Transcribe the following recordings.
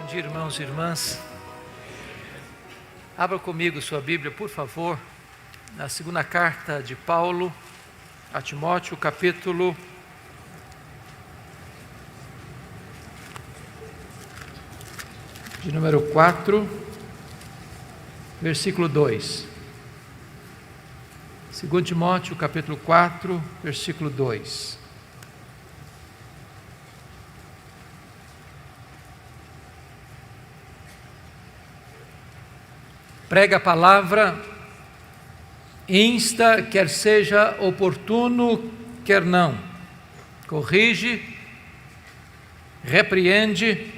dia, irmãos e irmãs. Abra comigo sua Bíblia, por favor, na segunda carta de Paulo a Timóteo, capítulo de número 4, versículo 2. 2 Timóteo, capítulo 4, versículo 2. Prega a palavra, insta, quer seja oportuno, quer não. Corrige, repreende,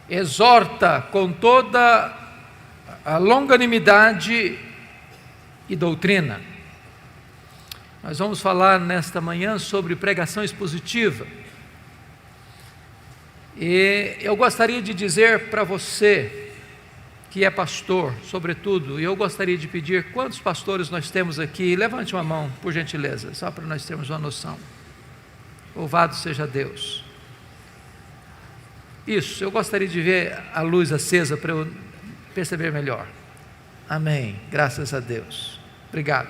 exorta com toda a longanimidade e doutrina. Nós vamos falar nesta manhã sobre pregação expositiva. E eu gostaria de dizer para você, que é pastor, sobretudo, e eu gostaria de pedir quantos pastores nós temos aqui. Levante uma mão, por gentileza, só para nós termos uma noção. Louvado seja Deus. Isso, eu gostaria de ver a luz acesa para eu perceber melhor. Amém, graças a Deus. Obrigado.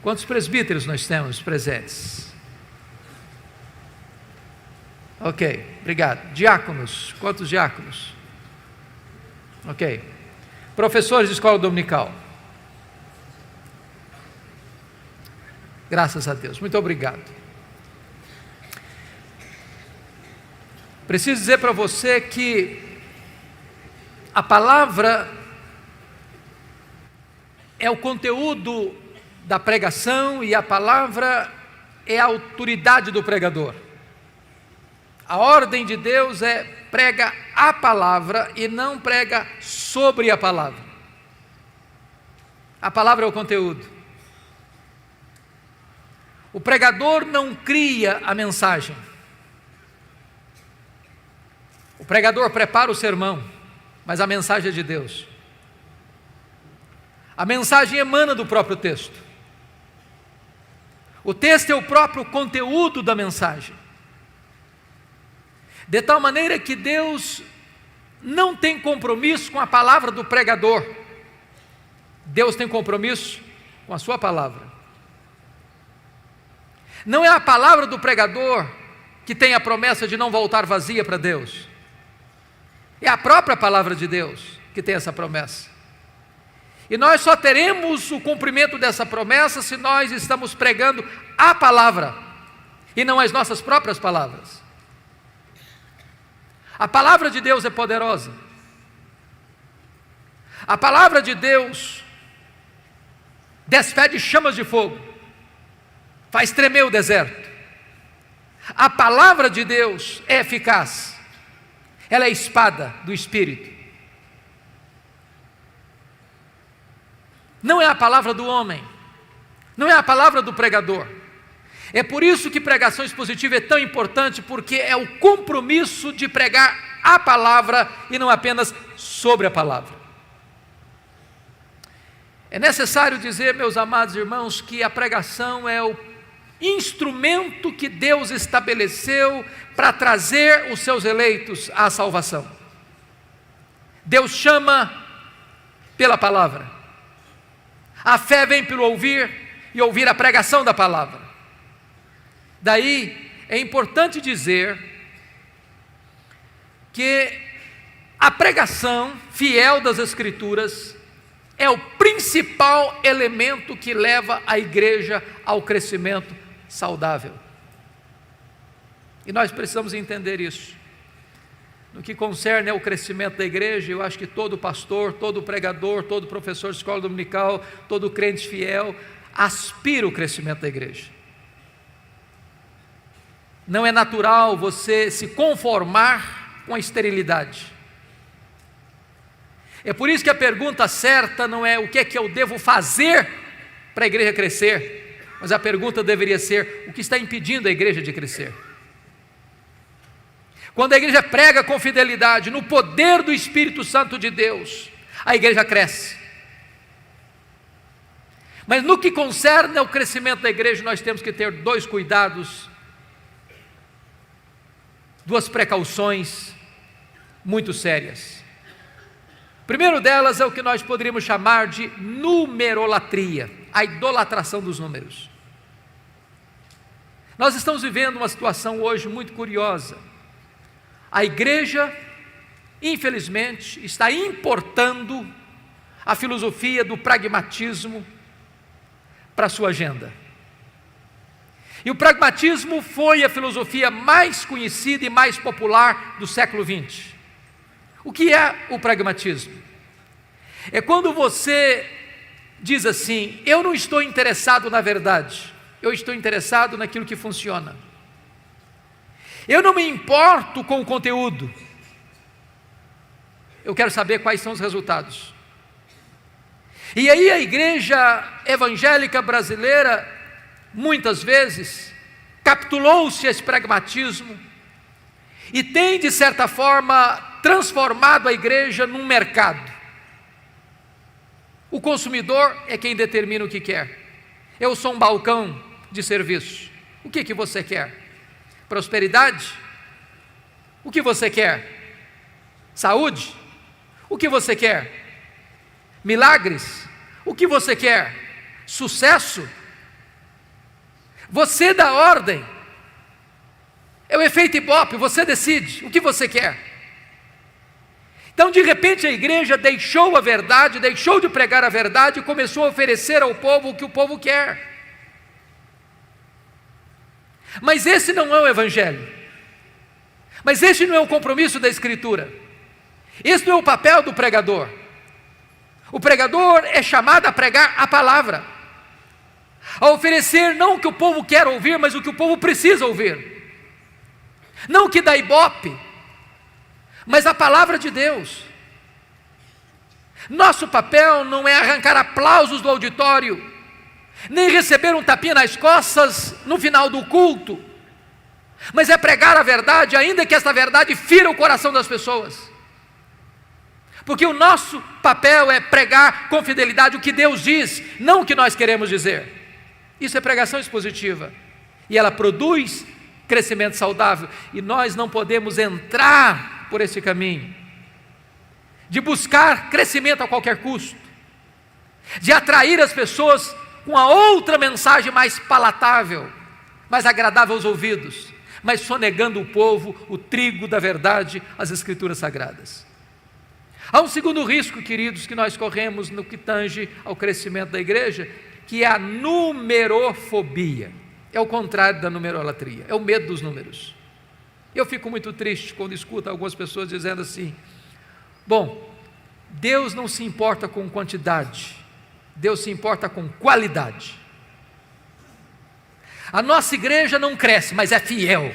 Quantos presbíteros nós temos presentes? Ok, obrigado. Diáconos, quantos diáconos? Ok. Professores de escola dominical. Graças a Deus, muito obrigado. Preciso dizer para você que a palavra é o conteúdo da pregação e a palavra é a autoridade do pregador. A ordem de Deus é prega a palavra e não prega sobre a palavra. A palavra é o conteúdo. O pregador não cria a mensagem. O pregador prepara o sermão, mas a mensagem é de Deus. A mensagem emana do próprio texto. O texto é o próprio conteúdo da mensagem. De tal maneira que Deus não tem compromisso com a palavra do pregador. Deus tem compromisso com a sua palavra. Não é a palavra do pregador que tem a promessa de não voltar vazia para Deus. É a própria palavra de Deus que tem essa promessa. E nós só teremos o cumprimento dessa promessa se nós estamos pregando a palavra e não as nossas próprias palavras. A palavra de Deus é poderosa. A palavra de Deus despede chamas de fogo, faz tremer o deserto. A palavra de Deus é eficaz. Ela é a espada do Espírito. Não é a palavra do homem, não é a palavra do pregador. É por isso que pregação expositiva é tão importante, porque é o compromisso de pregar a palavra e não apenas sobre a palavra. É necessário dizer, meus amados irmãos, que a pregação é o instrumento que Deus estabeleceu para trazer os seus eleitos à salvação. Deus chama pela palavra. A fé vem pelo ouvir e ouvir a pregação da palavra. Daí é importante dizer que a pregação fiel das Escrituras é o principal elemento que leva a igreja ao crescimento saudável. E nós precisamos entender isso. No que concerne ao crescimento da igreja, eu acho que todo pastor, todo pregador, todo professor de escola dominical, todo crente fiel aspira o crescimento da igreja. Não é natural você se conformar com a esterilidade. É por isso que a pergunta certa não é o que é que eu devo fazer para a igreja crescer, mas a pergunta deveria ser: o que está impedindo a igreja de crescer? Quando a igreja prega com fidelidade no poder do Espírito Santo de Deus, a igreja cresce. Mas no que concerne ao crescimento da igreja, nós temos que ter dois cuidados, duas precauções muito sérias. O primeiro delas é o que nós poderíamos chamar de numerolatria, a idolatração dos números. Nós estamos vivendo uma situação hoje muito curiosa. A igreja, infelizmente, está importando a filosofia do pragmatismo para a sua agenda. E o pragmatismo foi a filosofia mais conhecida e mais popular do século XX. O que é o pragmatismo? É quando você diz assim: eu não estou interessado na verdade, eu estou interessado naquilo que funciona. Eu não me importo com o conteúdo, eu quero saber quais são os resultados. E aí a igreja evangélica brasileira, muitas vezes, capitulou-se a esse pragmatismo e tem, de certa forma, transformado a igreja num mercado. O consumidor é quem determina o que quer. Eu sou um balcão de serviço. O que você quer? Prosperidade? O que você quer? Saúde? O que você quer? Milagres? O que você quer? Sucesso? Você dá ordem. É o efeito Ibope, você decide o que você quer. Então, de repente, a igreja deixou a verdade, deixou de pregar a verdade e começou a oferecer ao povo o que o povo quer. Mas esse não é o evangelho. Mas esse não é o compromisso da Escritura. Esse não é o papel do pregador. O pregador é chamado a pregar a palavra, a oferecer não o que o povo quer ouvir, mas o que o povo precisa ouvir. Não o que dá Ibope, mas a palavra de Deus. Nosso papel não é arrancar aplausos do auditório, nem receber um tapinha nas costas no final do culto, mas é pregar a verdade, ainda que esta verdade fira o coração das pessoas. Porque o nosso papel é pregar com fidelidade o que Deus diz, não o que nós queremos dizer. Isso é pregação expositiva, e ela produz crescimento saudável, e nós não podemos entrar por esse caminho, de buscar crescimento a qualquer custo, de atrair as pessoas com a outra mensagem mais palatável, mais agradável aos ouvidos, mas sonegando o povo o trigo da verdade, as Escrituras Sagradas. Há um segundo risco, queridos, que nós corremos no que tange ao crescimento da igreja, que é a numerofobia. É o contrário da numerolatria, é o medo dos números. Eu fico muito triste quando escuto algumas pessoas dizendo assim: bom, Deus não se importa com quantidade, Deus se importa com qualidade. A nossa igreja não cresce, mas é fiel.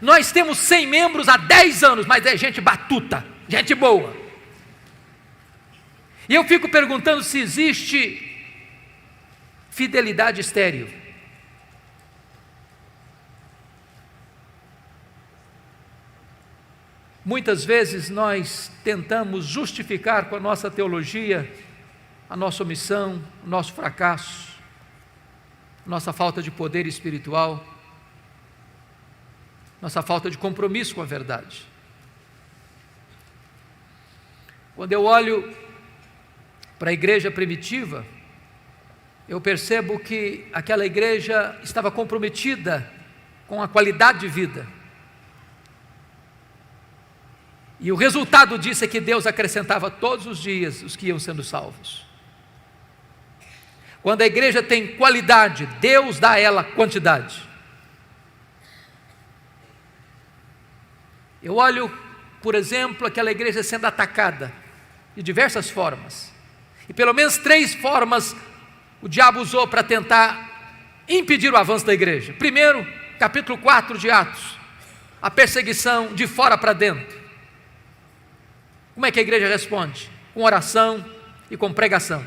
Nós temos 100 membros há 10 anos, mas é gente batuta, gente boa. E eu fico perguntando se existe fidelidade estéril. Muitas vezes nós tentamos justificar com a nossa teologia a nossa omissão, o nosso fracasso, nossa falta de poder espiritual, nossa falta de compromisso com a verdade. Quando eu olho para a igreja primitiva, eu percebo que aquela igreja estava comprometida com a qualidade de vida. E o resultado disso é que Deus acrescentava todos os dias os que iam sendo salvos. Quando a igreja tem qualidade, Deus dá a ela quantidade. Eu olho, por exemplo, aquela igreja sendo atacada de diversas formas. E pelo menos 3 formas o diabo usou para tentar impedir o avanço da igreja. Primeiro, capítulo 4 de Atos, a perseguição de fora para dentro. Como é que a igreja responde? Com oração e com pregação.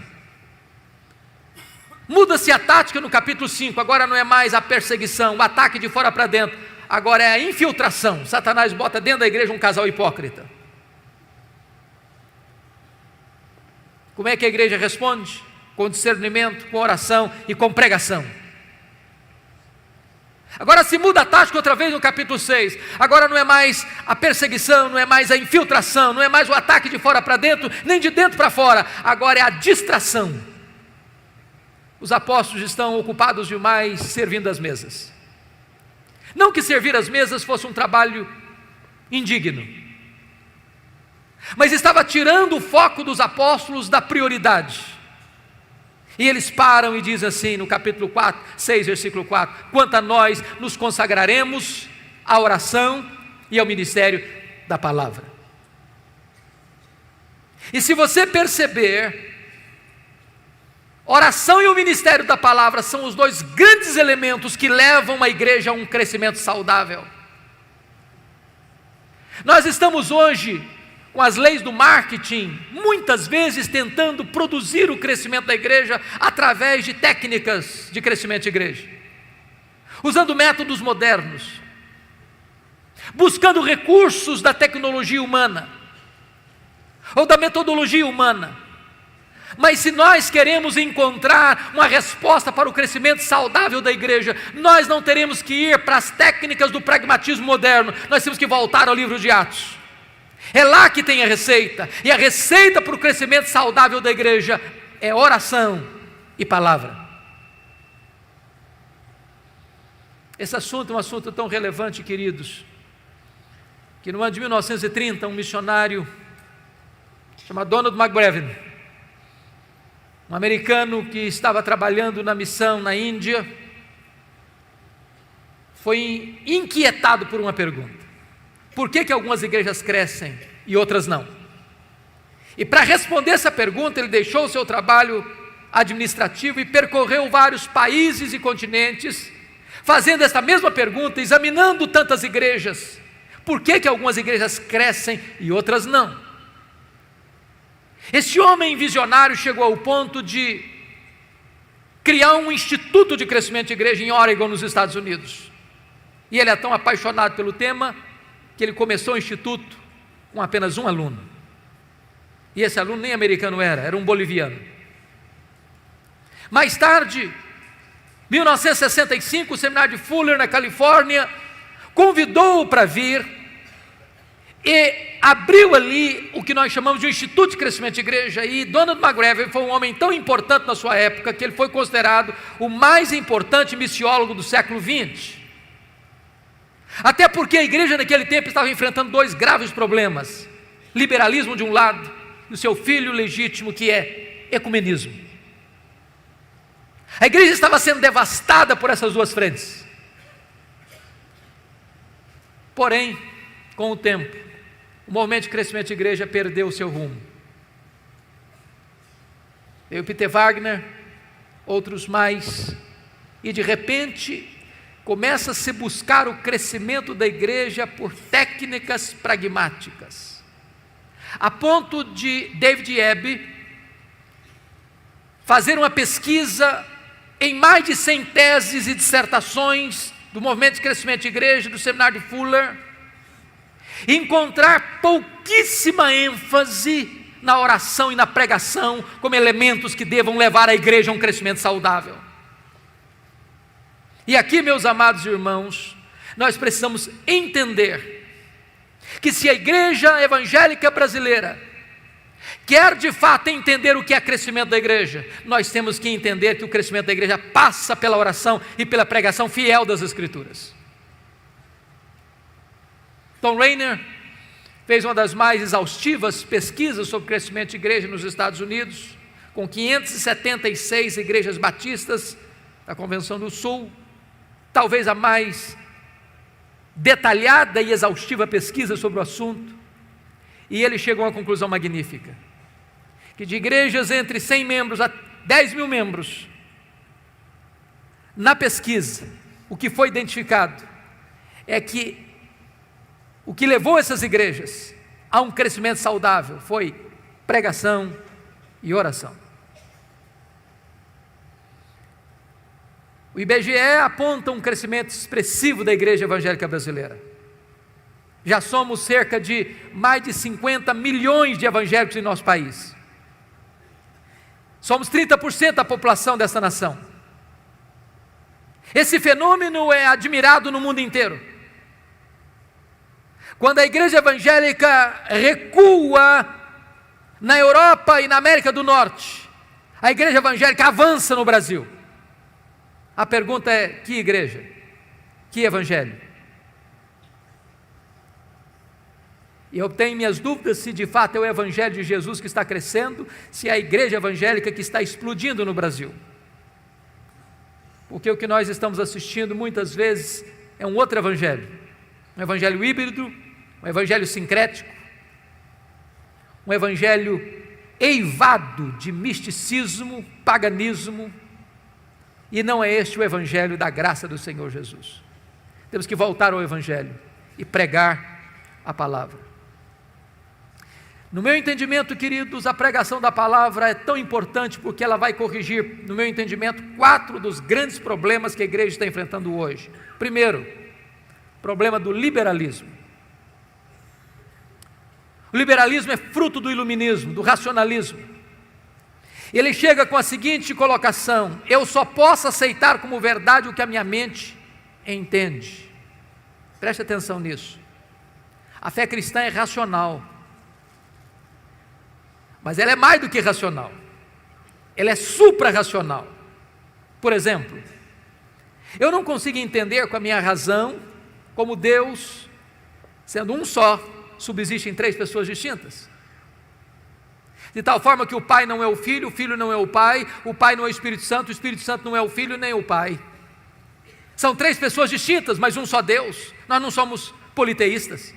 Muda-se a tática no capítulo 5, agora não é mais a perseguição, o ataque de fora para dentro, agora é a infiltração. Satanás bota dentro da igreja um casal hipócrita. Como é que a igreja responde? Com discernimento, com oração e com pregação. Agora se muda a tática outra vez no capítulo 6. Agora não é mais a perseguição, não é mais a infiltração, não é mais o ataque de fora para dentro, nem de dentro para fora. Agora é a distração. Os apóstolos estão ocupados demais servindo as mesas. Não que servir as mesas fosse um trabalho indigno, mas estava tirando o foco dos apóstolos da prioridade. E eles param e dizem assim no capítulo 6, versículo 4: quanto a nós, nos consagraremos à oração e ao ministério da palavra. E se você perceber, oração e o ministério da palavra são os dois grandes elementos que levam a igreja a um crescimento saudável. Nós estamos hoje, com as leis do marketing, muitas vezes tentando produzir o crescimento da igreja através de técnicas de crescimento de igreja, usando métodos modernos, buscando recursos da tecnologia humana, ou da metodologia humana. Mas se nós queremos encontrar uma resposta para o crescimento saudável da igreja, nós não teremos que ir para as técnicas do pragmatismo moderno, nós temos que voltar ao livro de Atos. É lá que tem a receita, e a receita para o crescimento saudável da igreja é oração e palavra. Esse assunto é um assunto tão relevante, queridos, que no ano de 1930, um missionário chamado Donald McBrevin, um americano que estava trabalhando na missão na Índia, foi inquietado por uma pergunta: por que algumas igrejas crescem e outras não? E para responder essa pergunta, ele deixou o seu trabalho administrativo e percorreu vários países e continentes, fazendo essa mesma pergunta, examinando tantas igrejas. Por que algumas igrejas crescem e outras não? Este homem visionário chegou ao ponto de criar um instituto de crescimento de igreja em Oregon, nos Estados Unidos. E ele é tão apaixonado pelo tema que ele começou o instituto com apenas um aluno. E esse aluno nem americano era um boliviano. Mais tarde, 1965, o seminário de Fuller, na Califórnia, convidou-o para vir e abriu ali o que nós chamamos de um Instituto de Crescimento de Igreja. E Donald McBrevin foi um homem tão importante na sua época que ele foi considerado o mais importante missiólogo do século XX. Até porque a igreja naquele tempo estava enfrentando dois graves problemas: liberalismo de um lado e o seu filho legítimo, que é ecumenismo. A igreja estava sendo devastada por essas duas frentes. Porém, com o tempo, o movimento de crescimento de igreja perdeu o seu rumo. Veio Peter Wagner, outros mais, e de repente começa a se buscar o crescimento da igreja por técnicas pragmáticas, a ponto de David Ebb fazer uma pesquisa em mais de 100 teses e dissertações do movimento de crescimento de igreja, do seminário de Fuller, e encontrar pouquíssima ênfase na oração e na pregação como elementos que devam levar a igreja a um crescimento saudável. E aqui, meus amados irmãos, nós precisamos entender que se a igreja evangélica brasileira quer de fato entender o que é crescimento da igreja, nós temos que entender que o crescimento da igreja passa pela oração e pela pregação fiel das Escrituras. Tom Rainer fez uma das mais exaustivas pesquisas sobre crescimento de igreja nos Estados Unidos, com 576 igrejas batistas da Convenção do Sul, talvez a mais detalhada e exaustiva pesquisa sobre o assunto, e ele chegou a uma conclusão magnífica, que de igrejas entre 100 membros a 10 mil membros, na pesquisa, o que foi identificado é que o que levou essas igrejas a um crescimento saudável foi pregação e oração. O IBGE aponta um crescimento expressivo da igreja evangélica brasileira. Já somos cerca de mais de 50 milhões de evangélicos em nosso país. Somos 30% da população dessa nação. Esse fenômeno é admirado no mundo inteiro. Quando a igreja evangélica recua na Europa e na América do Norte, a igreja evangélica avança no Brasil. A pergunta é: que igreja? Que evangelho? E eu tenho minhas dúvidas se de fato é o evangelho de Jesus que está crescendo, se é a igreja evangélica que está explodindo no Brasil. Porque o que nós estamos assistindo muitas vezes é um outro evangelho, um evangelho híbrido, um evangelho sincrético, um evangelho eivado de misticismo, paganismo, e não é este o evangelho da graça do Senhor Jesus. Temos que voltar ao evangelho e pregar a palavra. No meu entendimento, queridos, a pregação da palavra é tão importante porque ela vai corrigir, no meu entendimento, 4 dos grandes problemas que a igreja está enfrentando hoje. Primeiro, problema do liberalismo. O liberalismo é fruto do iluminismo, do racionalismo. Ele chega com a seguinte colocação: eu só posso aceitar como verdade o que a minha mente entende. Preste atenção nisso. A fé cristã é racional, mas ela é mais do que racional, ela é supra-racional. Por exemplo, eu não consigo entender com a minha razão como Deus, sendo um só, subsiste em 3 pessoas distintas. De tal forma que o Pai não é o Filho não é o Pai não é o Espírito Santo não é o Filho nem o Pai. São 3 pessoas distintas, mas um só Deus. Nós não somos politeístas.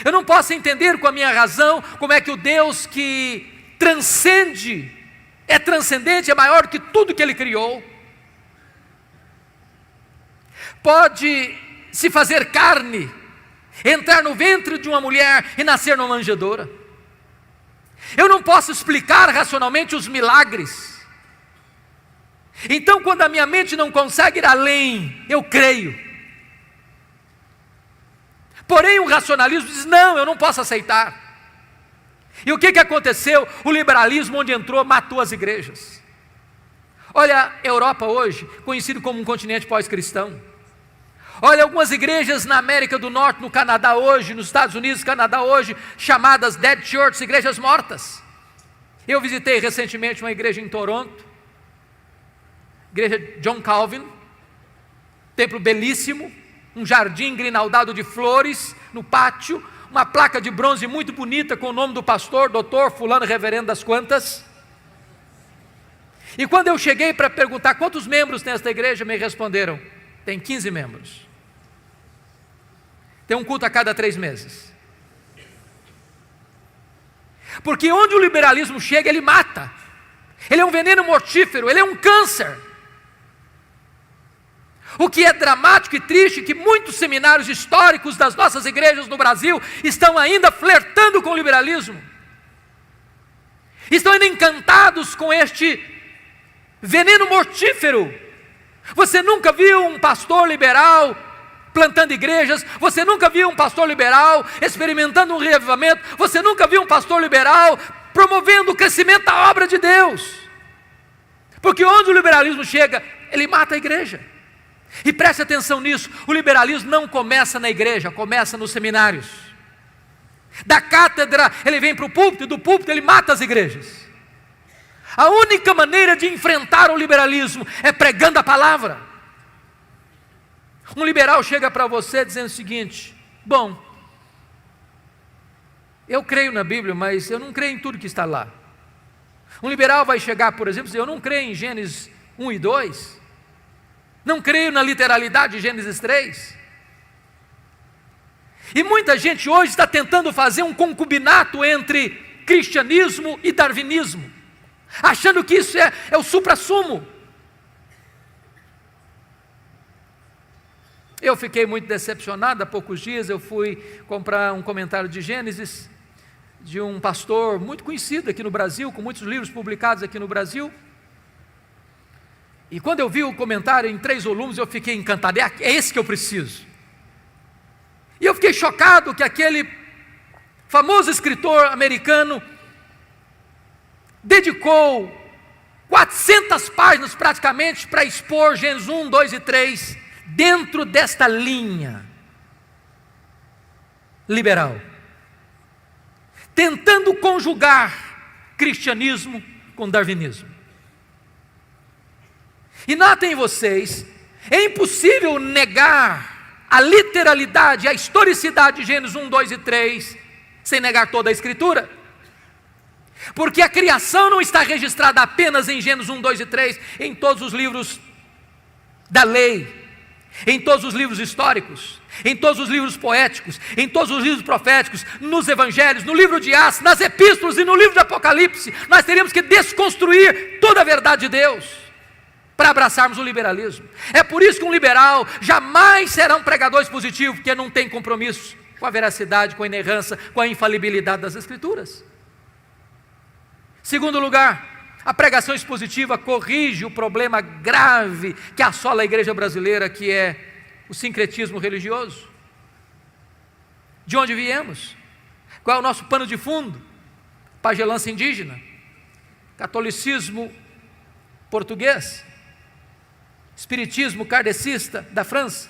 Eu não posso entender com a minha razão como é que o Deus que transcende, é transcendente, é maior do que tudo que Ele criou, pode se fazer carne, entrar no ventre de uma mulher e nascer numa manjedoura. Eu não posso explicar racionalmente os milagres. Então, quando a minha mente não consegue ir além, eu creio. Porém, o racionalismo diz: não, eu não posso aceitar. E o que aconteceu? O liberalismo, onde entrou, matou as igrejas. Olha a Europa hoje, conhecido como um continente pós-cristão. Olha algumas igrejas na América do Norte, no Canadá hoje, nos Estados Unidos, Canadá hoje, chamadas Dead Church, igrejas mortas. Eu visitei recentemente uma igreja em Toronto, igreja John Calvin, templo belíssimo, um jardim grinaldado de flores no pátio, uma placa de bronze muito bonita com o nome do pastor, doutor fulano reverendo das quantas. E quando eu cheguei para perguntar quantos membros tem esta igreja, me responderam: tem 15 membros. Tem um culto a cada 3 meses. Porque onde o liberalismo chega, ele mata. Ele é um veneno mortífero, ele é um câncer. O que é dramático e triste é que muitos seminários históricos das nossas igrejas no Brasil estão ainda flertando com o liberalismo. Estão ainda encantados com este veneno mortífero. Você nunca viu um pastor liberal plantando igrejas, você nunca viu um pastor liberal experimentando um reavivamento, você nunca viu um pastor liberal promovendo o crescimento da obra de Deus. Porque onde o liberalismo chega, ele mata a igreja. E preste atenção nisso, o liberalismo não começa na igreja, começa nos seminários. Da cátedra ele vem para o púlpito, e do púlpito ele mata as igrejas. A única maneira de enfrentar o liberalismo é pregando a palavra. Um liberal chega para você dizendo o seguinte: bom, eu creio na Bíblia, mas eu não creio em tudo que está lá. Um liberal vai chegar, por exemplo, e dizer: eu não creio em Gênesis 1 e 2, não creio na literalidade de Gênesis 3. E muita gente hoje está tentando fazer um concubinato entre cristianismo e darwinismo, achando que isso é o suprassumo. Eu fiquei muito decepcionado. Há poucos dias eu fui comprar um comentário de Gênesis, de um pastor muito conhecido aqui no Brasil, com muitos livros publicados aqui no Brasil. E quando eu vi o comentário em 3 volumes, eu fiquei encantado. É esse que eu preciso. E eu fiquei chocado que aquele famoso escritor americano dedicou 400 páginas praticamente para expor Gênesis 1, 2 e 3 dentro desta linha liberal, tentando conjugar cristianismo com darwinismo. E notem vocês, é impossível negar a literalidade, a historicidade de Gênesis 1, 2 e 3, sem negar toda a Escritura. Porque a criação não está registrada apenas em Gênesis 1, 2 e 3, em todos os livros da lei, em todos os livros históricos, em todos os livros poéticos, em todos os livros proféticos, nos evangelhos, no livro de Atos, nas epístolas e no livro de Apocalipse. Nós teríamos que desconstruir toda a verdade de Deus para abraçarmos o liberalismo. É por isso que um liberal jamais será um pregador expositivo, porque não tem compromisso com a veracidade, com a inerrância, com a infalibilidade das Escrituras. Segundo lugar, a pregação expositiva corrige o problema grave que assola a igreja brasileira, que é o sincretismo religioso. De onde viemos? Qual é o nosso pano de fundo? Pagelança indígena, catolicismo português, espiritismo kardecista da França,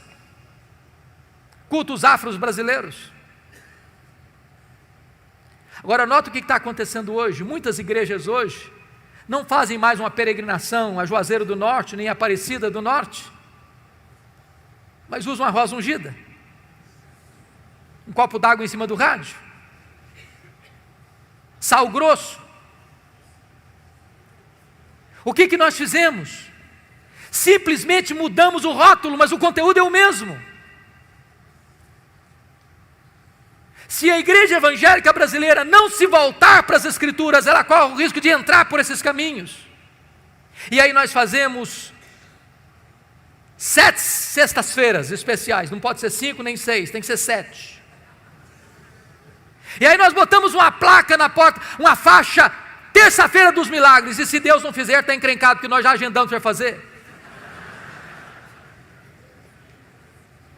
cultos afros brasileiros. Agora nota o que está acontecendo hoje. Muitas igrejas hoje não fazem mais uma peregrinação a Juazeiro do Norte, nem a Aparecida do Norte, mas usam a rosa ungida, um copo d'água em cima do rádio, sal grosso. O que nós fizemos? Simplesmente mudamos o rótulo, mas o conteúdo é o mesmo. Se a igreja evangélica brasileira não se voltar para as Escrituras, ela corre o risco de entrar por esses caminhos. E aí nós fazemos 7 sextas-feiras especiais, não pode ser 5 nem 6, tem que ser 7. E aí nós botamos uma placa na porta, uma faixa, terça-feira dos milagres, e se Deus não fizer, está encrencado, porque nós já agendamos para fazer.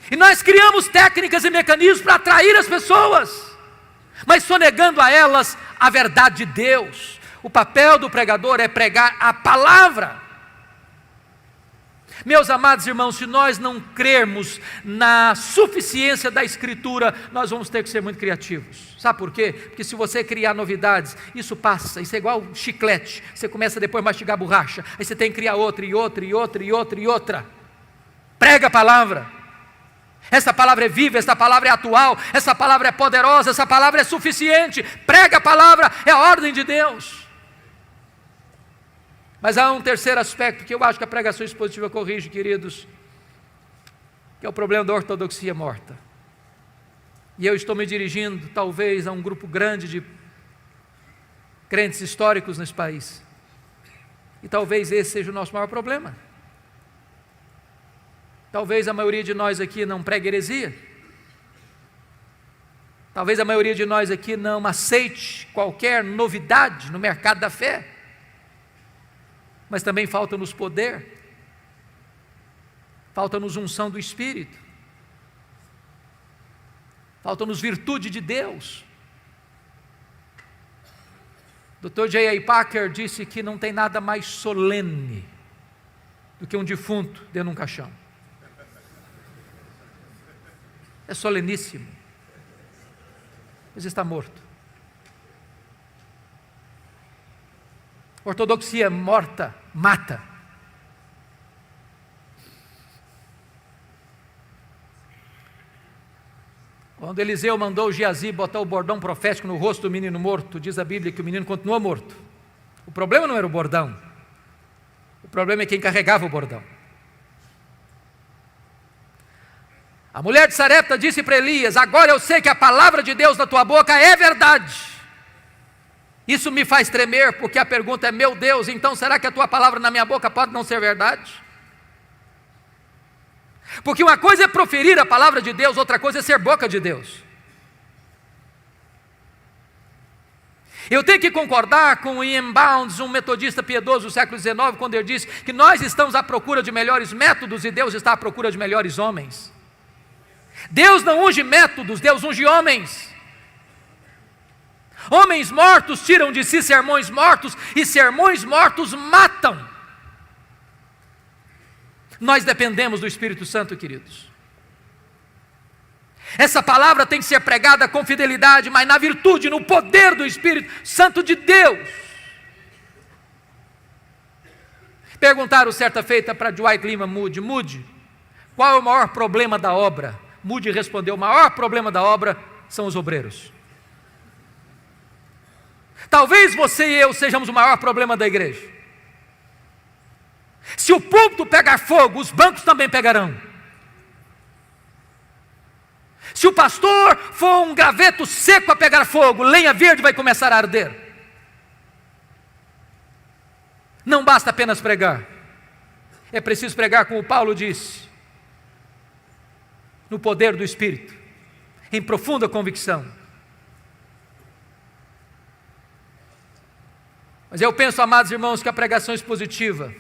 E nós criamos técnicas e mecanismos para atrair as pessoas, mas sonegando a elas a verdade de Deus. O papel do pregador é pregar a palavra. Meus amados irmãos, se nós não crermos na suficiência da Escritura, nós vamos ter que ser muito criativos. Sabe por quê? Porque se você criar novidades, isso passa, isso é igual chiclete. Você começa depois a mastigar borracha, aí você tem que criar outra, e outra, e outra, e outra, e outra. Prega a palavra. Essa palavra é viva, essa palavra é atual, essa palavra é poderosa, essa palavra é suficiente. Prega a palavra, é a ordem de Deus. Mas há um terceiro aspecto que eu acho que a pregação expositiva corrige, queridos, que é o problema da ortodoxia morta. E eu estou me dirigindo talvez a um grupo grande de crentes históricos nesse país. E talvez esse seja o nosso maior problema. Talvez a maioria de nós aqui não pregue heresia. Talvez a maioria de nós aqui não aceite qualquer novidade no mercado da fé. Mas também falta-nos poder, falta-nos unção do Espírito, falta-nos virtude de Deus. Dr. J.I. Packer disse que não tem nada mais solene do que um defunto dentro de um caixão. É soleníssimo, mas está morto. Ortodoxia morta mata. Quando Eliseu mandou Geazi botar o bordão profético no rosto do menino morto, diz a Bíblia que o menino continuou morto. O problema não era o bordão, o problema é quem carregava o bordão. A mulher de Sarepta disse para Elias: agora eu sei que a palavra de Deus na tua boca é verdade. Isso me faz tremer, porque a pergunta é: meu Deus, então será que a tua palavra na minha boca pode não ser verdade? Porque uma coisa é proferir a palavra de Deus, outra coisa é ser boca de Deus. Eu tenho que concordar com Ian Bounds, um metodista piedoso do século XIX, quando ele disse que nós estamos à procura de melhores métodos e Deus está à procura de melhores homens. Deus não unge métodos, Deus unge homens. Homens mortos tiram de si sermões mortos, e sermões mortos matam. Nós dependemos do Espírito Santo, queridos. Essa palavra tem que ser pregada com fidelidade, mas na virtude, no poder do Espírito Santo de Deus. Perguntaram certa feita para Dwight Lyman Moody: Moody, qual é o maior problema da obra? Moody respondeu: o maior problema da obra são os obreiros. Talvez você e eu sejamos o maior problema da igreja. Se o púlpito pegar fogo, os bancos também pegarão. Se o pastor for um graveto seco a pegar fogo, lenha verde vai começar a arder. Não basta apenas pregar, é preciso pregar como Paulo disse, no poder do Espírito, em profunda convicção. Mas eu penso, amados irmãos, que a pregação expositiva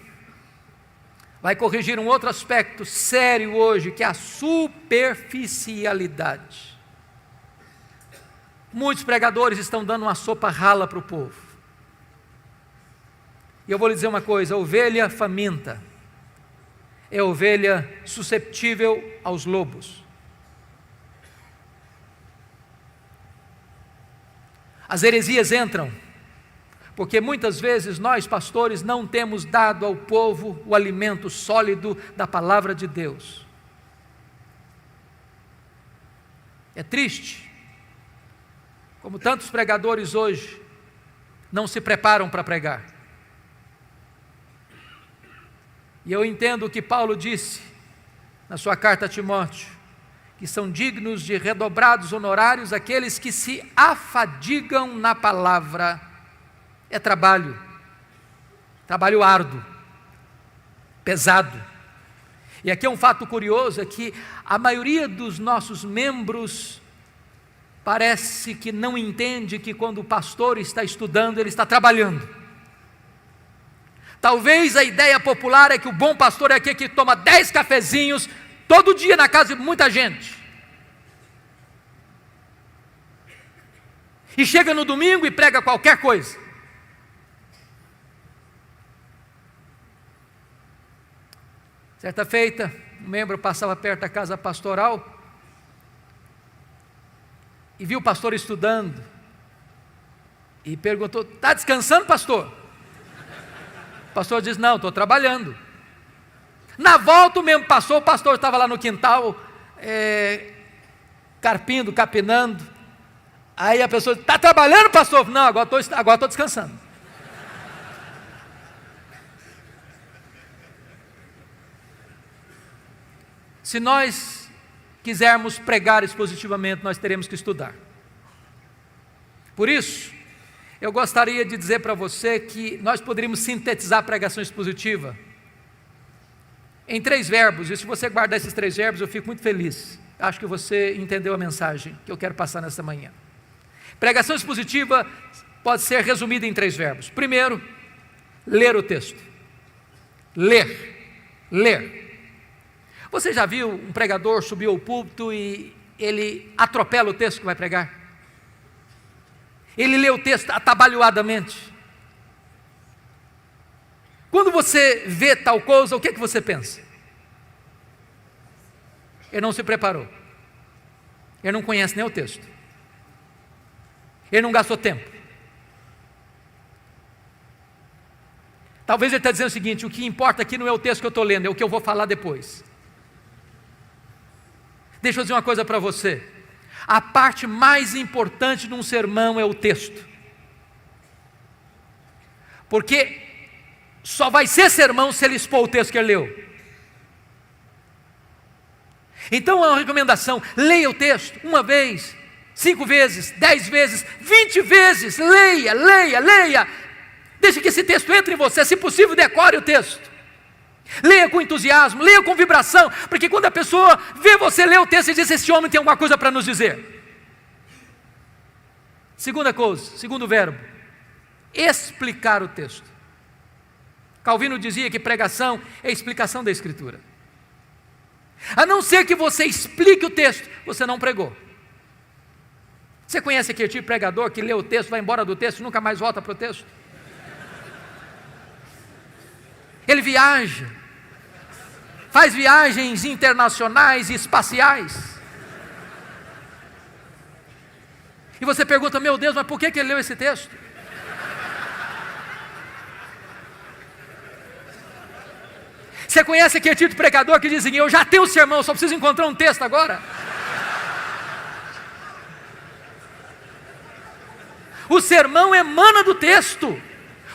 vai corrigir um outro aspecto sério hoje, que é a superficialidade. Muitos pregadores estão dando uma sopa rala para o povo. E eu vou lhe dizer uma coisa: a ovelha faminta é a ovelha susceptível aos lobos. As heresias entram porque muitas vezes nós, pastores, não temos dado ao povo o alimento sólido da palavra de Deus. É triste, como tantos pregadores hoje não se preparam para pregar. E eu entendo o que Paulo disse na sua carta a Timóteo, que são dignos de redobrados honorários aqueles que se afadigam na palavra. É trabalho árduo, pesado. E aqui é um fato curioso, é que a maioria dos nossos membros parece que não entende que quando o pastor está estudando, ele está trabalhando. Talvez a ideia popular é que o bom pastor é aquele que toma 10 cafezinhos todo dia na casa de muita gente. E chega no domingo e prega qualquer coisa. Certa feita, um membro passava perto da casa pastoral e viu o pastor estudando e perguntou: está descansando, pastor? O pastor disse: não, estou trabalhando. Na volta o mesmo passou, o pastor estava lá no quintal, carpindo, capinando. Aí a pessoa disse: está trabalhando, pastor? Não, agora estou descansando. Se nós quisermos pregar expositivamente, nós teremos que estudar. Por isso, eu gostaria de dizer para você que nós poderíamos sintetizar a pregação expositiva em 3 verbos, e se você guardar esses 3 verbos, eu fico muito feliz. Acho que você entendeu a mensagem que eu quero passar nessa manhã. Pregação expositiva pode ser resumida em 3 verbos. Primeiro, ler o texto. Ler. Você já viu um pregador subir ao púlpito e ele atropela o texto que vai pregar? Ele lê o texto atabalhoadamente. Quando você vê tal coisa, o que você pensa? Ele não se preparou. Ele não conhece nem o texto. Ele não gastou tempo. Talvez ele está dizendo o seguinte: o que importa aqui não é o texto que eu estou lendo, é o que eu vou falar depois. Deixa eu dizer uma coisa para você: a parte mais importante de um sermão é o texto, porque só vai ser sermão se ele expor o texto que ele leu. Então é uma recomendação: leia o texto 1 vez, 5 vezes, 10 vezes, 20 vezes, leia, deixe que esse texto entre em você, se possível decore o texto. Leia com entusiasmo, leia com vibração, porque quando a pessoa vê você ler o texto e diz: esse homem tem alguma coisa para nos dizer. Segunda coisa, segundo verbo, explicar o texto. Calvino dizia que pregação é explicação da Escritura. A não ser que você explique o texto, você não pregou. Você conhece aquele tipo de pregador que lê o texto, vai embora do texto e nunca mais volta para o texto? Ele viaja, faz viagens internacionais e espaciais. E você pergunta, meu Deus, mas por que ele leu esse texto? Você conhece aquele tipo de pregador que diz assim, eu já tenho o sermão, só preciso encontrar um texto agora? O sermão emana do texto.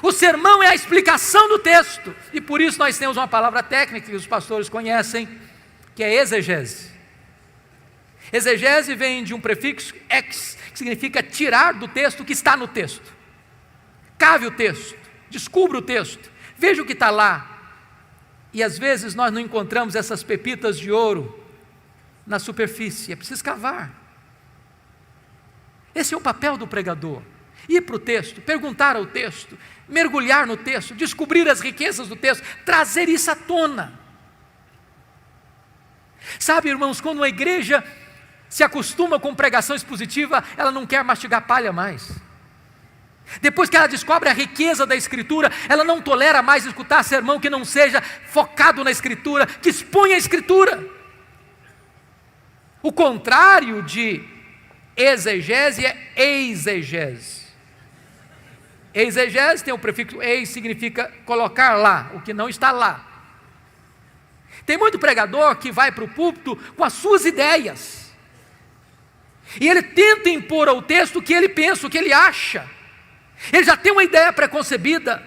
O sermão é a explicação do texto. E por isso nós temos uma palavra técnica que os pastores conhecem, que é exegese. Exegese vem de um prefixo ex, que significa tirar do texto o que está no texto. Cave o texto, descubra o texto, veja o que está lá. E às vezes nós não encontramos essas pepitas de ouro na superfície, é preciso cavar. Esse é o papel do pregador. Ir para o texto, perguntar ao texto, mergulhar no texto, descobrir as riquezas do texto, trazer isso à tona. Sabe, irmãos, quando uma igreja se acostuma com pregação expositiva, ela não quer mastigar palha mais. Depois que ela descobre a riqueza da Escritura, ela não tolera mais escutar sermão que não seja focado na Escritura, que exponha a Escritura. O contrário de exegese é exegese. Exegese tem o prefixo eis, significa colocar lá, o que não está lá. Tem muito pregador que vai para o púlpito com as suas ideias, e ele tenta impor ao texto o que ele pensa, o que ele acha. Ele já tem uma ideia preconcebida,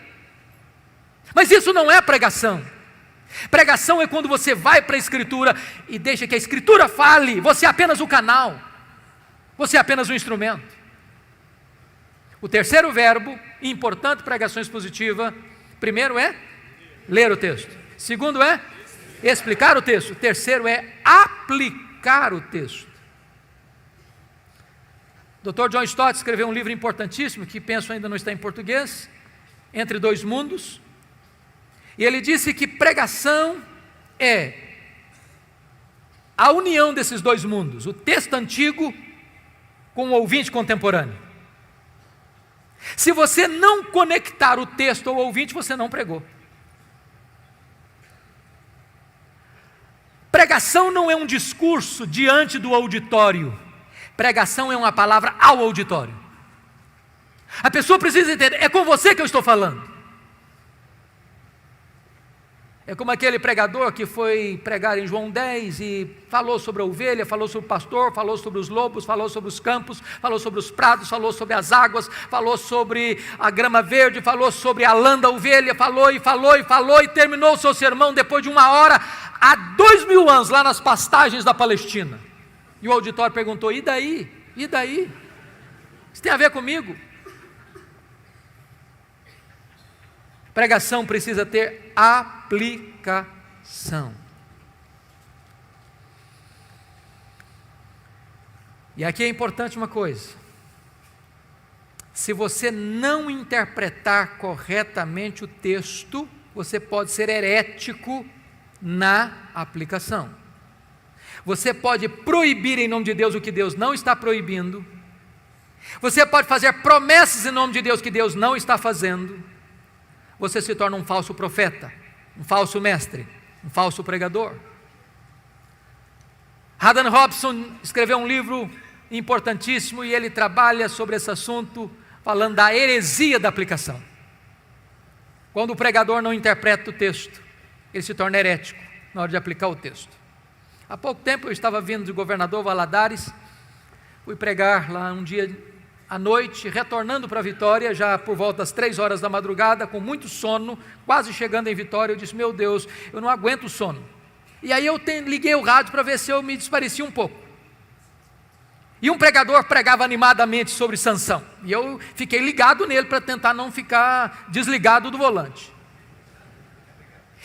mas isso não é pregação. Pregação é quando você vai para a Escritura e deixa que a Escritura fale, você é apenas o canal, você é apenas o instrumento. O terceiro verbo, importante pregação expositiva, primeiro é ler o texto, segundo é explicar o texto, o terceiro é aplicar o texto. Dr. John Stott escreveu um livro importantíssimo, que penso ainda não está em português, Entre Dois Mundos, e ele disse que pregação é a união desses dois mundos, o texto antigo com o ouvinte contemporâneo. Se você não conectar o texto ao ouvinte, você não pregou. Pregação não é um discurso diante do auditório. Pregação é uma palavra ao auditório. A pessoa precisa entender, é com você que eu estou falando. É como aquele pregador que foi pregar em João 10 e falou sobre a ovelha, falou sobre o pastor, falou sobre os lobos, falou sobre os campos, falou sobre os prados, falou sobre as águas, falou sobre a grama verde, falou sobre a lã da ovelha, falou e terminou o seu sermão depois de 1 hora, há 2000 anos, lá nas pastagens da Palestina. E o auditório perguntou, e daí? E daí? Isso tem a ver comigo? Pregação precisa ter aplicação. E aqui é importante uma coisa: se você não interpretar corretamente o texto, você pode ser herético na aplicação. Você pode proibir em nome de Deus o que Deus não está proibindo. Você pode fazer promessas em nome de Deus que Deus não está fazendo. Você se torna um falso profeta, um falso mestre, um falso pregador. Haddon Robson escreveu um livro importantíssimo e ele trabalha sobre esse assunto, falando da heresia da aplicação. Quando o pregador não interpreta o texto, ele se torna herético na hora de aplicar o texto. Há pouco tempo eu estava vindo de Governador Valadares, fui pregar lá um dia à noite, retornando para Vitória, já por volta das 3 horas da madrugada, com muito sono, quase chegando em Vitória, eu disse, meu Deus, eu não aguento o sono. E aí eu liguei o rádio para ver se eu me desparecia um pouco. E um pregador pregava animadamente sobre Sansão, e eu fiquei ligado nele para tentar não ficar desligado do volante.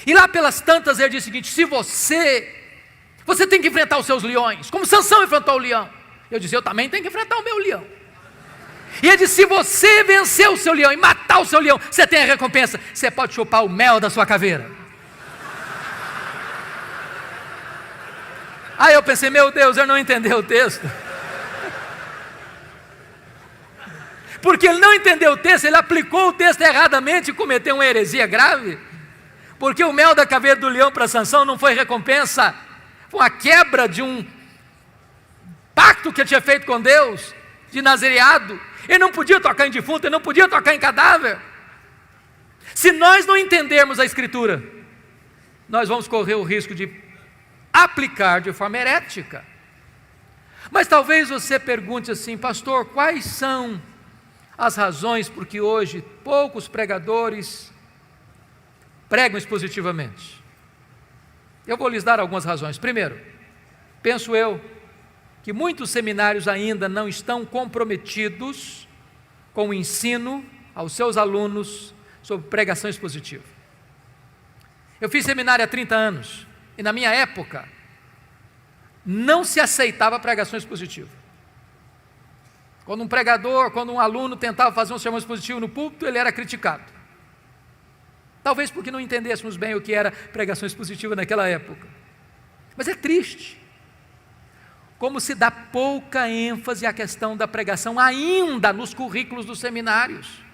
E lá pelas tantas ele disse o seguinte, se você tem que enfrentar os seus leões, como Sansão enfrentou o leão. Eu disse, eu também tenho que enfrentar o meu leão. E ele disse, se você vencer o seu leão e matar o seu leão, você tem a recompensa, você pode chupar o mel da sua caveira. Aí eu pensei, meu Deus, ele não entendeu o texto. Porque ele não entendeu o texto, ele aplicou o texto erradamente e cometeu uma heresia grave. Porque o mel da caveira do leão para Sansão não foi recompensa, foi uma quebra de um pacto que ele tinha feito com Deus, de nazereado. Ele não podia tocar em defunto, ele não podia tocar em cadáver. Se nós não entendermos a Escritura, nós vamos correr o risco de aplicar de forma herética. Mas talvez você pergunte assim: pastor, quais são as razões por que hoje poucos pregadores pregam expositivamente? Eu vou lhes dar algumas razões. Primeiro, penso eu que muitos seminários ainda não estão comprometidos com o ensino aos seus alunos sobre pregação expositiva. Eu fiz seminário há 30 anos e na minha época não se aceitava pregação expositiva. Quando um aluno tentava fazer um sermão expositivo no púlpito, ele era criticado. Talvez porque não entendêssemos bem o que era pregação expositiva naquela época. Mas é triste como se dá pouca ênfase à questão da pregação ainda nos currículos dos seminários.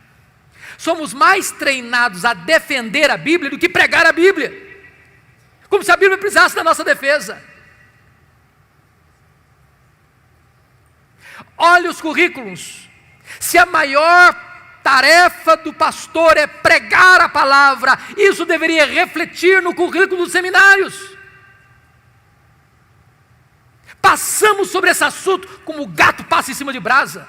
Somos mais treinados a defender a Bíblia do que pregar a Bíblia, como se a Bíblia precisasse da nossa defesa. Olhe os currículos. Se a maior tarefa do pastor é pregar a palavra, isso deveria refletir no currículo dos seminários. Passamos sobre esse assunto como o gato passa em cima de brasa.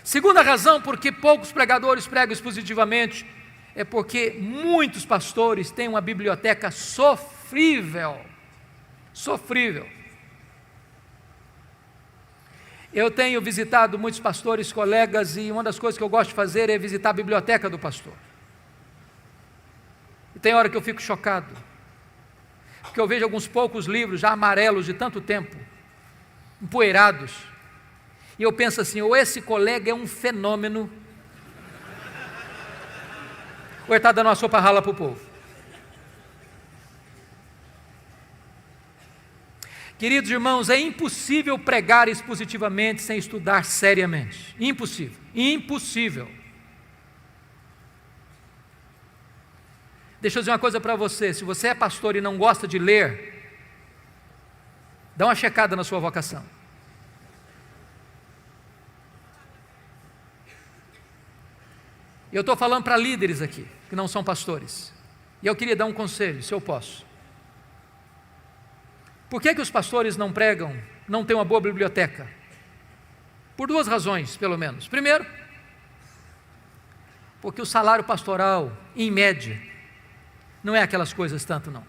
Segunda razão por que poucos pregadores pregam expositivamente é porque muitos pastores têm uma biblioteca sofrível. Eu tenho visitado muitos pastores, colegas, e uma das coisas que eu gosto de fazer é visitar a biblioteca do pastor. E tem hora que eu fico chocado, porque eu vejo alguns poucos livros já amarelos de tanto tempo, empoeirados, e eu penso assim: ou esse colega é um fenômeno, ou ele está dando uma sopa rala para o povo. Queridos irmãos, é impossível pregar expositivamente sem estudar seriamente. Impossível. Deixa eu dizer uma coisa para você: se você é pastor e não gosta de ler, dá uma checada na sua vocação. Eu estou falando para líderes aqui, que não são pastores, e eu queria dar um conselho, se eu posso. Por que os pastores não pregam, não têm uma boa biblioteca? Por duas razões, pelo menos. Primeiro, porque o salário pastoral, em média, não é aquelas coisas tanto não.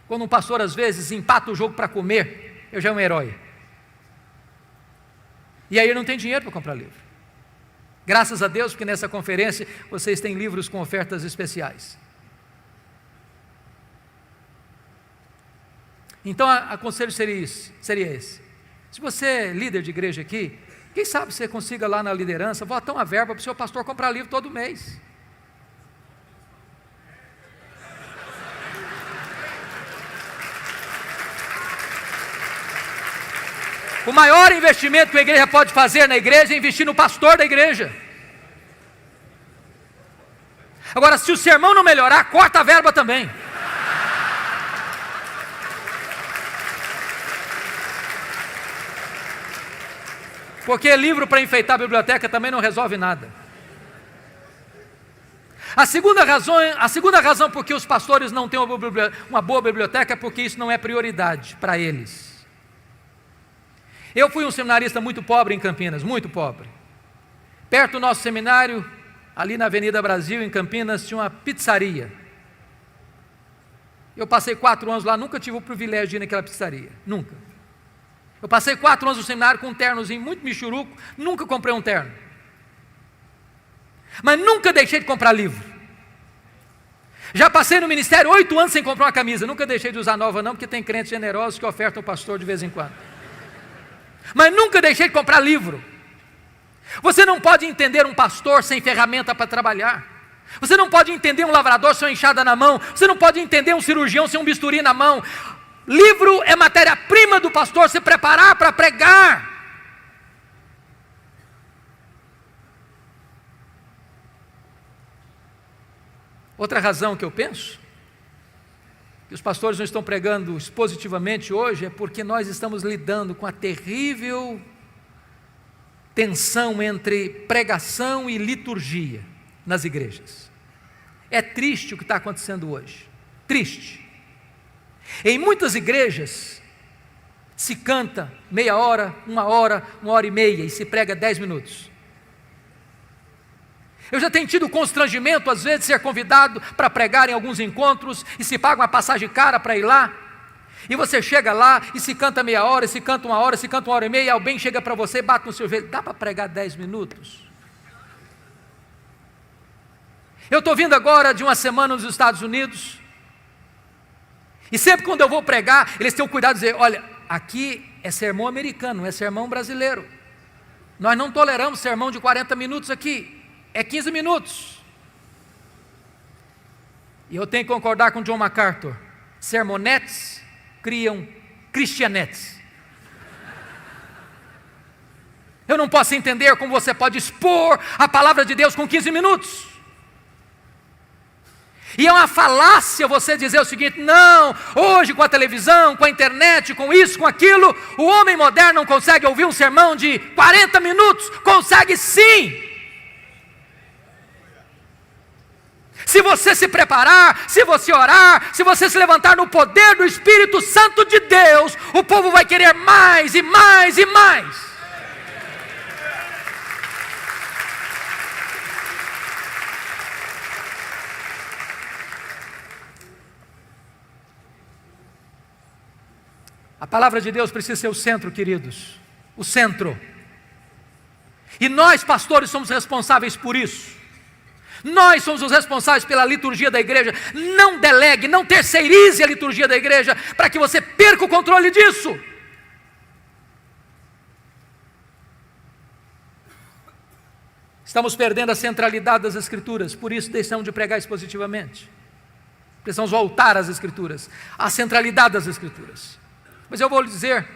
Quando um pastor às vezes empata o jogo para comer, eu já é um herói. E aí ele não tem dinheiro para comprar livro. Graças a Deus, porque nessa conferência vocês têm livros com ofertas especiais. Então, o conselho seria esse. Se você é líder de igreja aqui, quem sabe você consiga lá na liderança botar uma verba para o seu pastor comprar livro todo mês. O maior investimento que a igreja pode fazer na igreja é investir no pastor da igreja. Agora, se o sermão não melhorar, corta a verba também. Porque livro para enfeitar a biblioteca também não resolve nada. A segunda razão por que os pastores não têm uma boa biblioteca é porque isso não é prioridade para eles. Eu fui um seminarista muito pobre em Campinas, muito pobre. Perto do nosso seminário, ali na Avenida Brasil, em Campinas, tinha uma pizzaria. Eu passei 4 anos lá, nunca tive o privilégio de ir naquela pizzaria, nunca. Eu passei 4 anos no seminário com um ternozinho muito michuruco, nunca comprei um terno. Mas nunca deixei de comprar livro. Já passei no ministério 8 anos sem comprar uma camisa, nunca deixei de usar nova não, porque tem crentes generosos que ofertam ao pastor de vez em quando. Mas nunca deixei de comprar livro. Você não pode entender um pastor sem ferramenta para trabalhar. Você não pode entender um lavrador sem uma enxada na mão. Você não pode entender um cirurgião sem um bisturi na mão. Livro é matéria-prima do pastor se preparar para pregar. Outra razão que eu penso que os pastores não estão pregando expositivamente hoje é porque nós estamos lidando com a terrível tensão entre pregação e liturgia nas igrejas. É triste o que está acontecendo hoje, triste. Em muitas igrejas se canta meia hora, 1h30 e se prega 10 minutos. Eu já tenho tido constrangimento, às vezes, de ser convidado para pregar em alguns encontros e se paga uma passagem cara para ir lá. E você chega lá e se canta meia hora, se canta 1h, se canta 1h30 e alguém chega para você e bate no seu joelho. Dá para pregar 10 minutos? Eu estou vindo agora de uma semana nos Estados Unidos e sempre quando eu vou pregar, eles têm o cuidado de dizer, olha, aqui é sermão americano, não é sermão brasileiro. Nós não toleramos sermão de 40 minutos aqui. É 15 minutos. E eu tenho que concordar com John MacArthur. Sermonetes criam cristianetes. Eu não posso entender como você pode expor a palavra de Deus com 15 minutos. E é uma falácia você dizer o seguinte, não, hoje com a televisão, com a internet, com isso, com aquilo, o homem moderno não consegue ouvir um sermão de 40 minutos. Consegue sim. Se você se preparar, se você orar, se você se levantar no poder do Espírito Santo de Deus, o povo vai querer mais e mais e mais. A palavra de Deus precisa ser o centro, queridos, o centro. E nós, pastores, somos responsáveis por isso. Nós somos os responsáveis pela liturgia da igreja. Não delegue, não terceirize a liturgia da igreja para que você perca o controle disso. Estamos perdendo a centralidade das Escrituras, por isso deixamos de pregar expositivamente. Precisamos voltar às Escrituras, à centralidade das Escrituras. Mas eu vou lhe dizer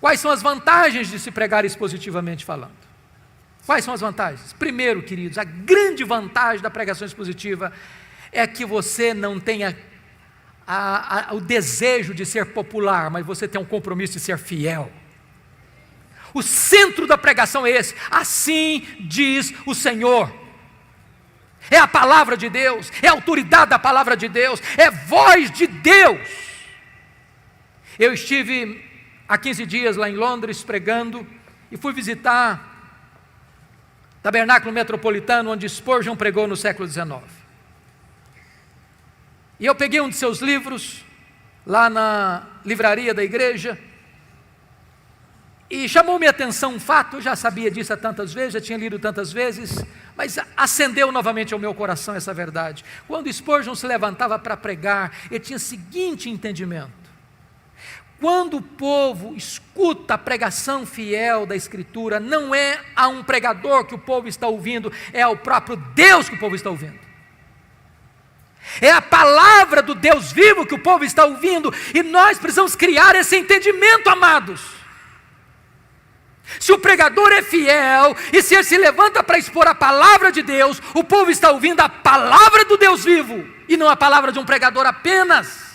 quais são as vantagens de se pregar expositivamente falando. Quais são as vantagens? Primeiro, queridos, a grande vantagem da pregação expositiva é que você não tenha o desejo de ser popular, mas você tem um compromisso de ser fiel. O centro da pregação é esse, assim diz o Senhor. É a palavra de Deus, é a autoridade da palavra de Deus, é voz de Deus. Eu estive há 15 dias lá em Londres pregando e fui visitar Tabernáculo Metropolitano, onde Spurgeon pregou no século XIX. E eu peguei um de seus livros, lá na livraria da igreja, e chamou minha atenção um fato, eu já sabia disso há tantas vezes, já tinha lido tantas vezes, mas acendeu novamente ao meu coração essa verdade. Quando Spurgeon se levantava para pregar, ele tinha o seguinte entendimento: quando o povo escuta a pregação fiel da Escritura, não é a um pregador que o povo está ouvindo, é ao próprio Deus que o povo está ouvindo. É a palavra do Deus vivo que o povo está ouvindo, e nós precisamos criar esse entendimento, amados. Se o pregador é fiel, e se ele se levanta para expor a palavra de Deus, o povo está ouvindo a palavra do Deus vivo, e não a palavra de um pregador apenas.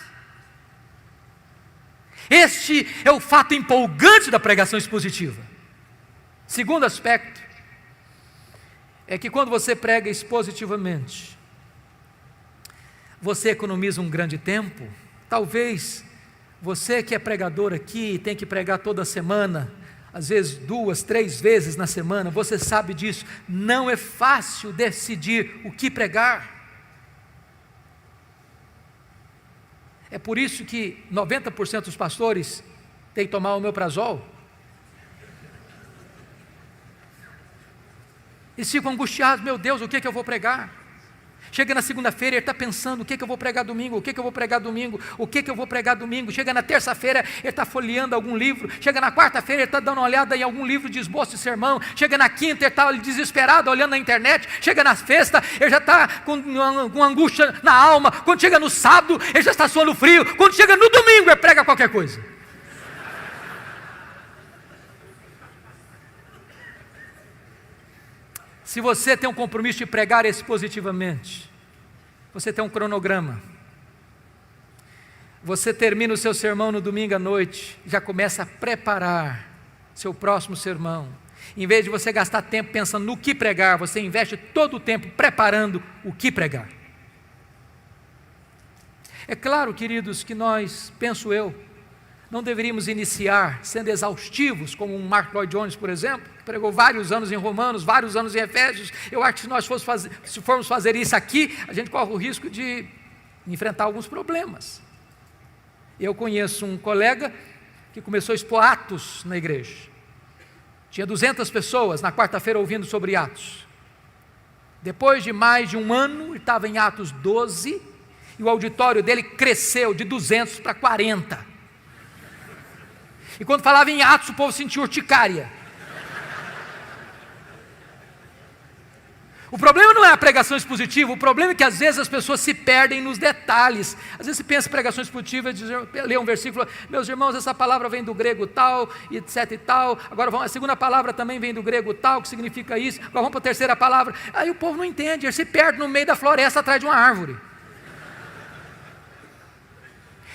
Este é o fato empolgante da pregação expositiva. Segundo aspecto, é que quando você prega expositivamente, você economiza um grande tempo. Talvez você que é pregador aqui, tem que pregar toda semana, às vezes 2, 3 vezes na semana, você sabe disso, não é fácil decidir o que pregar. É por isso que 90% dos pastores têm que tomar omeprazol. Eles ficam angustiados, meu Deus, o que é que eu vou pregar? Chega na segunda-feira, ele está pensando: o que eu vou pregar domingo? O que eu vou pregar domingo? O que eu vou pregar domingo? Chega na terça-feira, ele está folheando algum livro. Chega na quarta-feira, ele está dando uma olhada em algum livro de esboço de sermão. Chega na quinta, ele está desesperado, olhando na internet. Chega na sexta, ele já está com angústia na alma. Quando chega no sábado, ele já está suando frio. Quando chega no domingo, ele prega qualquer coisa. Se você tem um compromisso de pregar expositivamente, você tem um cronograma. Você termina o seu sermão no domingo à noite, já começa a preparar seu próximo sermão. Em vez de você gastar tempo pensando no que pregar, você investe todo o tempo preparando o que pregar. É claro, queridos, que nós, penso eu, não deveríamos iniciar sendo exaustivos, como um Mark Lloyd Jones, por exemplo, que pregou vários anos em Romanos, vários anos em Efésios. Eu acho que se formos fazer isso aqui, a gente corre o risco de enfrentar alguns problemas. Eu conheço um colega que começou a expor Atos na igreja. Tinha 200 pessoas na quarta-feira ouvindo sobre Atos. Depois de mais de um ano, ele estava em Atos 12, e o auditório dele cresceu de 200 para 40. E quando falava em Atos, o povo sentia urticária. O problema não é a pregação expositiva, o problema é que às vezes as pessoas se perdem nos detalhes. Às vezes se pensa em pregação expositiva, lê um versículo: meus irmãos, essa palavra vem do grego tal, etc e tal. Agora a segunda palavra também vem do grego tal, que significa isso. Agora vamos para a terceira palavra. Aí o povo não entende, ele se perde no meio da floresta atrás de uma árvore.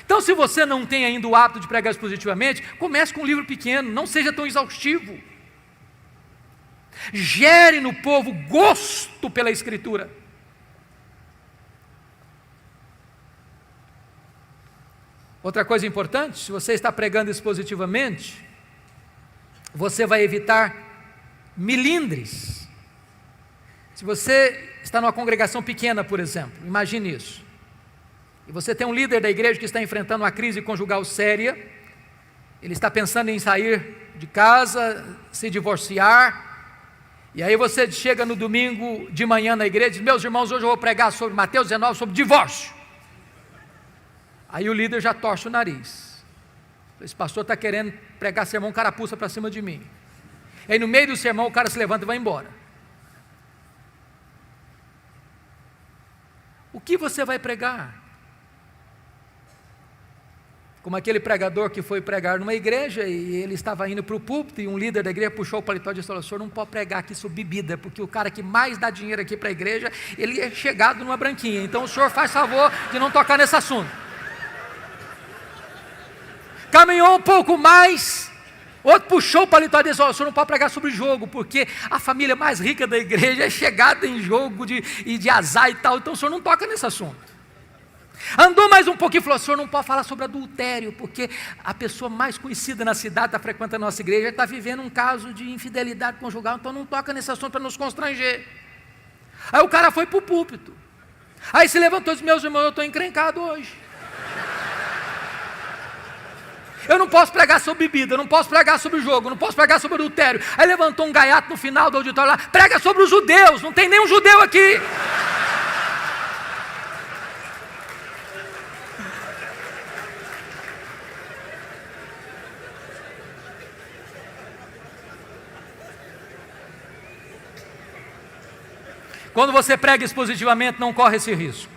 Então, se você não tem ainda o hábito de pregar expositivamente, comece com um livro pequeno, não seja tão exaustivo. Gere no povo gosto pela Escritura. Outra coisa importante: se você está pregando expositivamente, você vai evitar milindres. Se você está numa congregação pequena, por exemplo, imagine isso. E você tem um líder da igreja que está enfrentando uma crise conjugal séria, ele está pensando em sair de casa, se divorciar, e aí você chega no domingo de manhã na igreja e diz: meus irmãos, hoje eu vou pregar sobre Mateus 19, sobre divórcio. Aí o líder já torce o nariz. Esse pastor está querendo pregar sermão carapuça para cima de mim. Aí no meio do sermão o cara se levanta e vai embora. O que você vai pregar? Como aquele pregador que foi pregar numa igreja e ele estava indo para o púlpito e um líder da igreja puxou o paletó e disse: o senhor não pode pregar aqui sobre bebida, porque o cara que mais dá dinheiro aqui para a igreja, ele é chegado numa branquinha, então o senhor faz favor de não tocar nesse assunto. Caminhou um pouco mais, outro puxou o paletó e disse: o senhor não pode pregar sobre jogo, porque a família mais rica da igreja é chegada em jogo de azar e tal, então o senhor não toca nesse assunto. Andou mais um pouquinho e falou: o senhor não pode falar sobre adultério, porque a pessoa mais conhecida na cidade está frequentando a nossa igreja, está vivendo um caso de infidelidade conjugal, então não toca nesse assunto para nos constranger. Aí o cara foi para o púlpito, aí se levantou e disse: meus irmãos, eu estou encrencado hoje. Eu não posso pregar sobre bebida, eu não posso pregar sobre jogo, eu não posso pregar sobre adultério. Aí levantou um gaiato no final do auditório lá: prega sobre os judeus, não tem nenhum judeu aqui. Quando você prega expositivamente, não corre esse risco.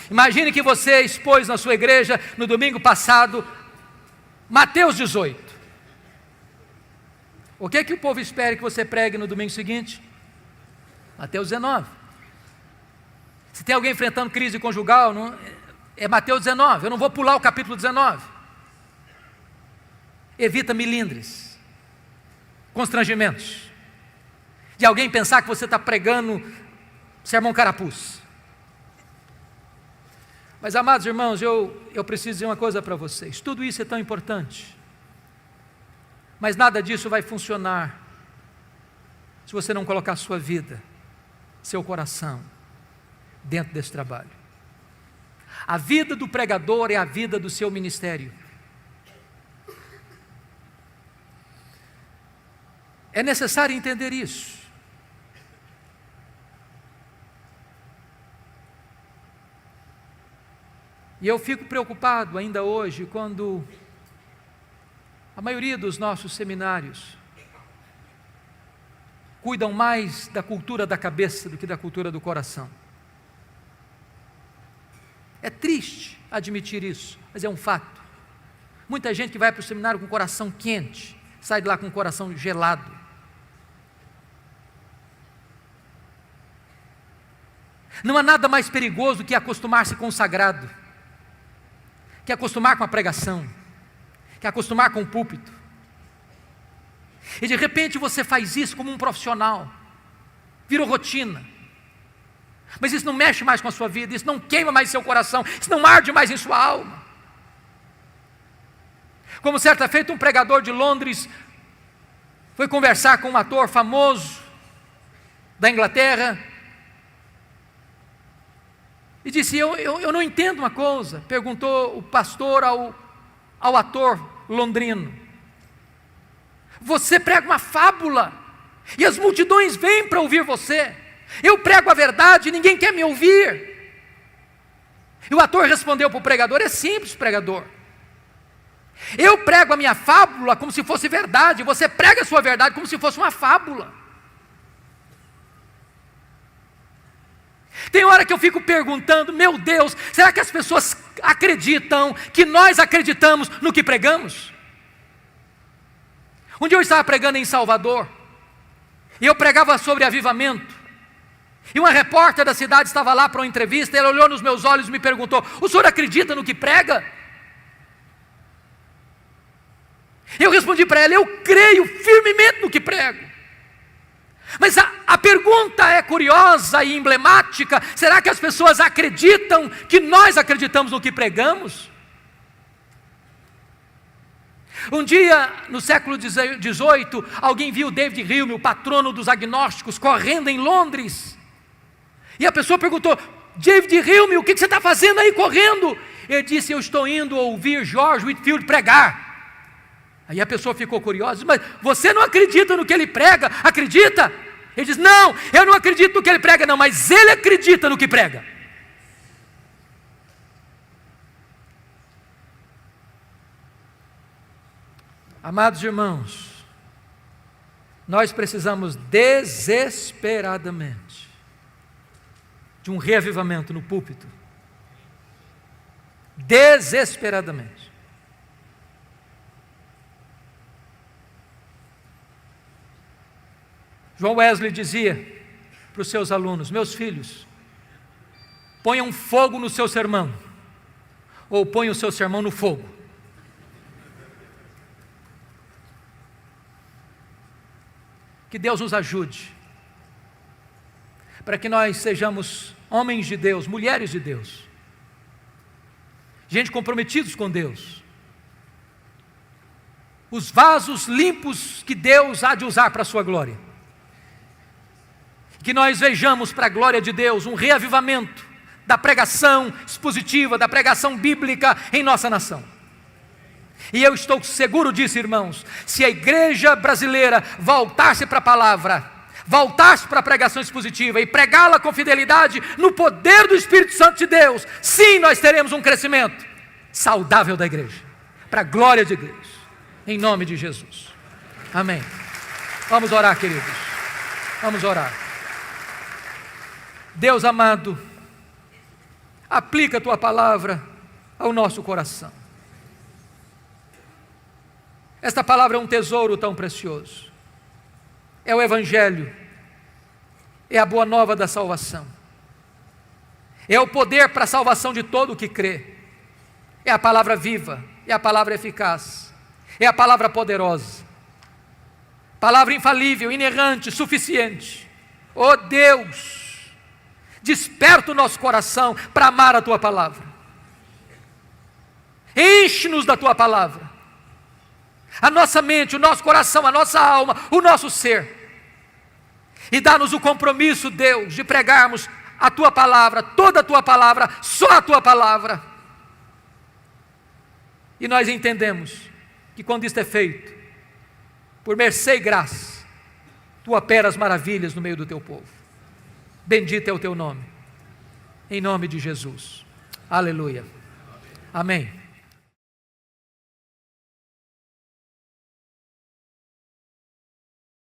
Imagine que você expôs na sua igreja, no domingo passado, Mateus 18. O que o povo espera que você pregue no domingo seguinte? Mateus 19. Se tem alguém enfrentando crise conjugal, é Mateus 19. Eu não vou pular o capítulo 19. Evita milindres, constrangimentos, de alguém pensar que você está pregando sermão carapuz. Mas, amados irmãos, eu preciso dizer uma coisa para vocês: tudo isso é tão importante, mas nada disso vai funcionar se você não colocar sua vida, seu coração dentro desse trabalho. A vida do pregador é a vida do seu ministério. É necessário entender isso. E eu fico preocupado ainda hoje quando a maioria dos nossos seminários cuidam mais da cultura da cabeça do que da cultura do coração. É triste admitir isso, mas é um fato. Muita gente que vai para o seminário com o coração quente, sai de lá com o coração gelado. Não há nada mais perigoso do que acostumar-se com o sagrado, que acostumar com a pregação, que acostumar com o púlpito. E de repente você faz isso como um profissional, virou rotina. Mas isso não mexe mais com a sua vida, isso não queima mais seu coração, isso não arde mais em sua alma. Como certa feita um pregador de Londres foi conversar com um ator famoso da Inglaterra e disse: eu não entendo uma coisa. Perguntou o pastor ao ator londrino: você prega uma fábula e as multidões vêm para ouvir você. Eu prego a verdade e ninguém quer me ouvir. E o ator respondeu para o pregador: é simples, pregador. Eu prego a minha fábula como se fosse verdade, você prega a sua verdade como se fosse uma fábula. Tem hora que eu fico perguntando: meu Deus, será que as pessoas acreditam que nós acreditamos no que pregamos? Um dia eu estava pregando em Salvador, e eu pregava sobre avivamento, e uma repórter da cidade estava lá para uma entrevista. Ela olhou nos meus olhos e me perguntou: o senhor acredita no que prega? Eu respondi para ela: eu creio firmemente no que prego. Mas a pergunta é curiosa e emblemática: será que as pessoas acreditam que nós acreditamos no que pregamos? Um dia, no século XVIII, alguém viu David Hume, o patrono dos agnósticos, correndo em Londres. E a pessoa perguntou: David Hume, o que você está fazendo aí correndo? Ele disse: eu estou indo ouvir George Whitefield pregar. Aí a pessoa ficou curiosa: mas você não acredita no que ele prega? Acredita? Ele diz: não, eu não acredito no que ele prega não, mas ele acredita no que prega. Amados irmãos, nós precisamos desesperadamente de um reavivamento no púlpito. Desesperadamente. João Wesley dizia para os seus alunos: meus filhos, ponham fogo no seu sermão, ou ponham o seu sermão no fogo. Que Deus nos ajude, para que nós sejamos homens de Deus, mulheres de Deus, gente comprometidos com Deus, os vasos limpos que Deus há de usar para a sua glória. Que nós vejamos para a glória de Deus um reavivamento da pregação expositiva, da pregação bíblica em nossa nação. E eu estou seguro disso, irmãos: se a igreja brasileira voltar-se para a palavra, voltar-se para a pregação expositiva e pregá-la com fidelidade no poder do Espírito Santo de Deus, sim, nós teremos um crescimento saudável da igreja, para a glória de Deus, em nome de Jesus. Amém. Vamos orar, queridos. Vamos orar. Deus amado, aplica a tua palavra ao nosso coração. Esta palavra é um tesouro tão precioso. É o Evangelho, é a boa nova da salvação, é o poder para a salvação de todo o que crê, é a palavra viva, é a palavra eficaz, é a palavra poderosa, palavra infalível, inerrante, suficiente. Oh Deus, desperta o nosso coração para amar a tua palavra, enche-nos da tua palavra, a nossa mente, o nosso coração, a nossa alma, o nosso ser, e dá-nos o compromisso, Deus, de pregarmos a tua palavra, toda a tua palavra, só a tua palavra. E nós entendemos que quando isto é feito, por mercê e graça, tu operas maravilhas no meio do teu povo. Bendito é o teu nome, em nome de Jesus. Aleluia. Amém.